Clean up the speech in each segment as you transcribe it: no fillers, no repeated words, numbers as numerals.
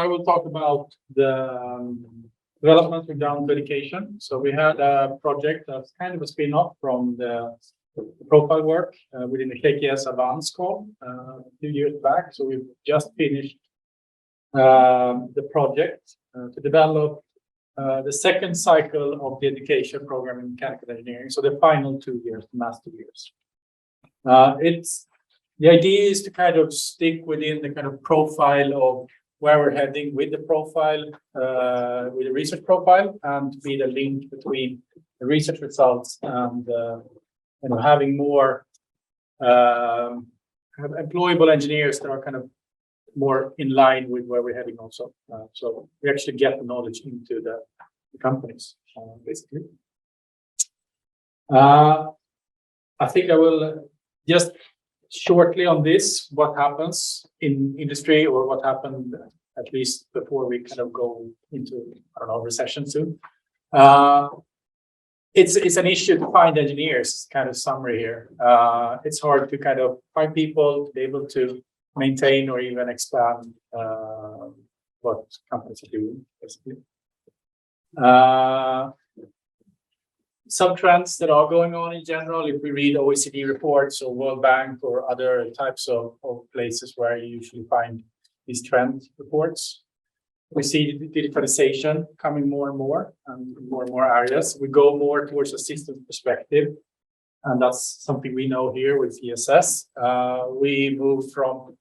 I will talk about the development we've done with education. So we had a project that's kind of a spin-off from the profile work within the KKS AVANS call a few years back. So we've just finished the project to develop the second cycle of the education program in mechanical engineering. So the final 2 years, the master years. The idea is to kind of stick within the kind of profile of where we're heading with the profile, with the research profile, and be the link between the research results and having more employable engineers that are kind of more in line with where we're heading also. So we actually get the knowledge into the companies, basically. I think I will just shortly on this, what happens in industry or what happened at least before we kind of go into, I don't know, recession soon. It's an issue to find engineers, kind of summary here. It's hard to kind of find people to be able to maintain or even expand what companies are doing, basically. Some trends that are going on in general, if we read OECD reports or World Bank or other types of places where you usually find these trend reports, we see digitalization coming more and more areas. We go more towards a systems perspective, and that's something we know here with ESS. We move from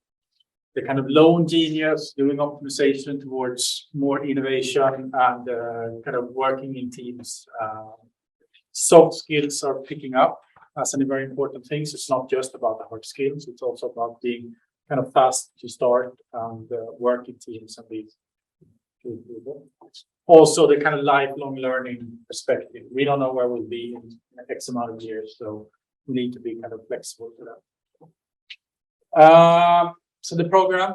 the kind of lone genius doing optimization towards more innovation and kind of working in teams. Soft skills are picking up as a very important thing. So it's not just about the hard skills. It's also about being kind of fast to start and work in teams and be people. Also, the kind of lifelong learning perspective. We don't know where we'll be in X amount of years, so we need to be kind of flexible to that. So the program,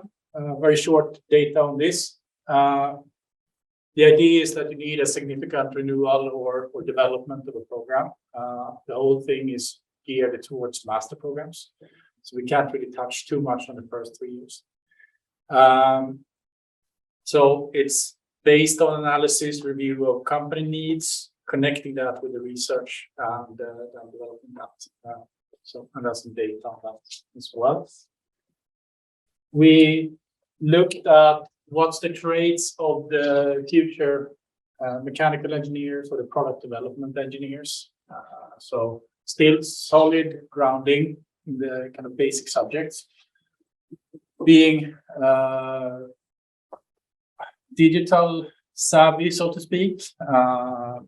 very short data on this. The idea is that you need a significant renewal or development of a program. The whole thing is geared towards master programs. So we can't really touch too much on the first 3 years. So it's based on analysis, review of company needs, connecting that with the research and developing that. And there's some data on that as well. We looked at what's the traits of the future mechanical engineers or the product development engineers. So still solid grounding in the kind of basic subjects. Being digital savvy, so to speak.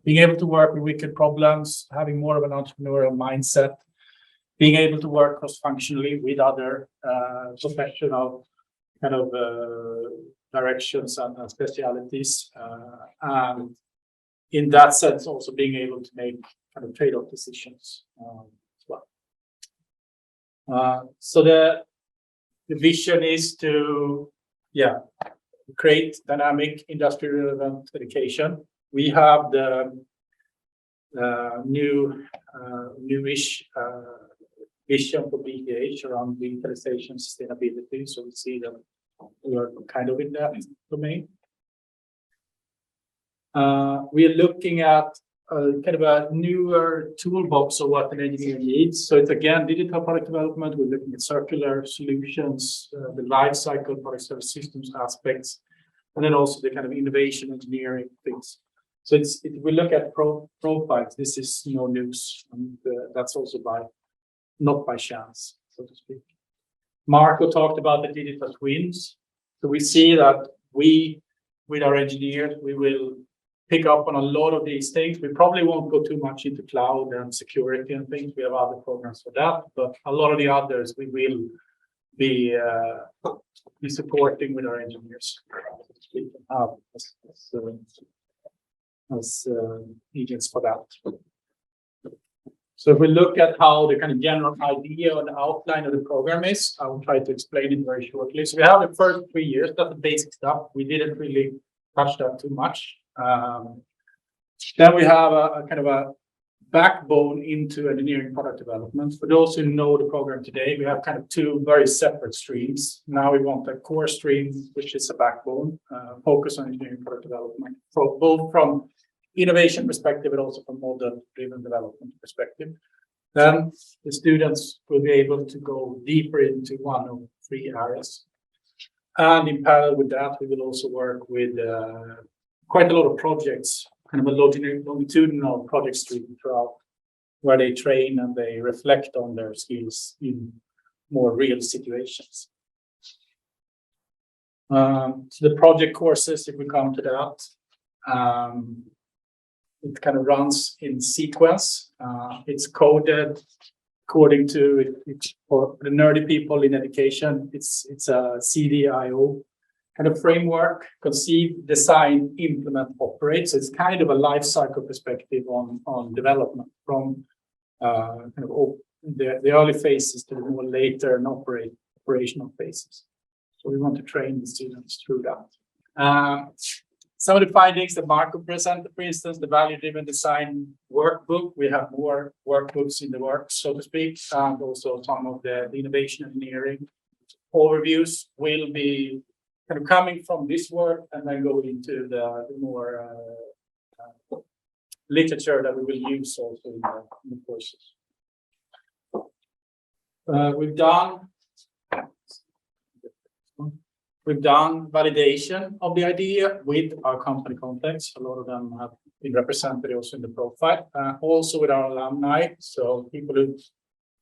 Being able to work with wicked problems, having more of an entrepreneurial mindset. Being able to work cross-functionally with other professional kind of directions and specialities, and in that sense also being able to make kind of trade-off decisions as well. So the vision is to create dynamic industry relevant education. We have the newish vision for BTH around digitalization sustainability. So we see that we are kind of in that domain. We are looking at kind of a newer toolbox of what an engineer needs. So it's again digital product development. We're looking at circular solutions, the life cycle product service systems aspects, and then also the kind of innovation engineering things. So if we look at profiles, this is no news, and that's also not by chance, so to speak. Marco talked about the digital twins. So we see that with our engineers, we will pick up on a lot of these things. We probably won't go too much into cloud and security and things. We have other programs for that, but a lot of the others we will be supporting with our engineers, so to speak, as agents for that. So if we look at how the kind of general idea and outline of the program is, I will try to explain it very shortly. So we have the first 3 years, that's the basic stuff. We didn't really touch that too much. Then we have a kind of a backbone into engineering product development. For those who know the program today, we have kind of two very separate streams. Now we want a core stream, which is a backbone, focus on engineering product development, both from innovation perspective, but also from model-driven development perspective. Then the students will be able to go deeper into one of three areas. And in parallel with that, we will also work with quite a lot of projects, kind of a longitudinal project stream throughout, where they train and they reflect on their skills in more real situations. So the project courses, if we come to that, it kind of runs in sequence. It's coded according to it, for the nerdy people in education. It's a CDIO kind of framework: conceive, design, implement, operate. So it's kind of a life cycle perspective on development, from kind of the early phases to the more later and operational phases. So we want to train the students through that. Some of the findings that Marco presented, for instance, the value-driven design workbook. We have more workbooks in the works, so to speak, and also some of the innovation engineering overviews will be kind of coming from this work and then go into the more literature that we will use also in the courses. We've done validation of the idea with our company contacts. A lot of them have been represented also in the profile, also with our alumni. So people who,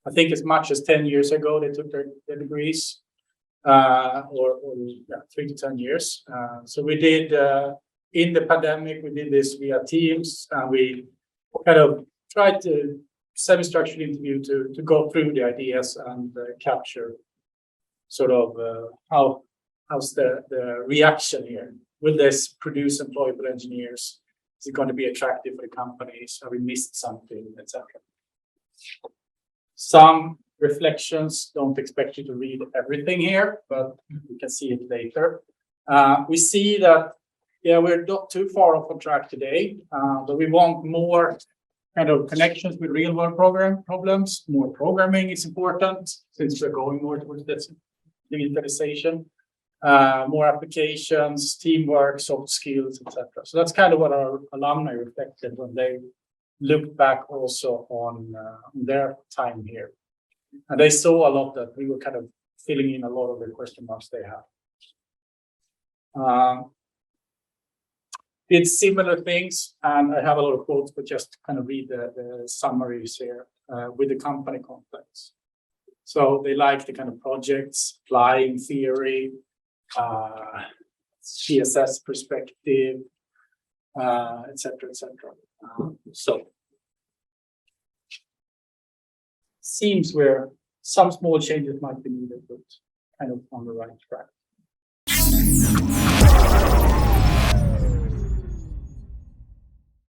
I think as much as 10 years ago, they took their degrees, or 3 to 10 years. So we did, in the pandemic, we did this via Teams, and we kind of tried to semi-structured interview to go through the ideas and capture sort of how's the reaction here. Will this produce employable engineers? Is it going to be attractive for the companies? Have we missed something, etc.? Some reflections. Don't expect you to read everything here, but you can see it later. We see that, we're not too far off on track today, but we want more kind of connections with real world problems. More programming is important since we're going more towards this digitalization. More applications, teamwork, soft skills, etc. So that's kind of what our alumni reflected when they looked back also on their time here. And they saw a lot that we were kind of filling in a lot of the question marks they had. Did similar things, and I have a lot of quotes, but just kind of read the summaries here with the company context. So they like the kind of projects, applying theory, CSS perspective, etc., etc. So seems where some small changes might be needed, but kind of on the right track.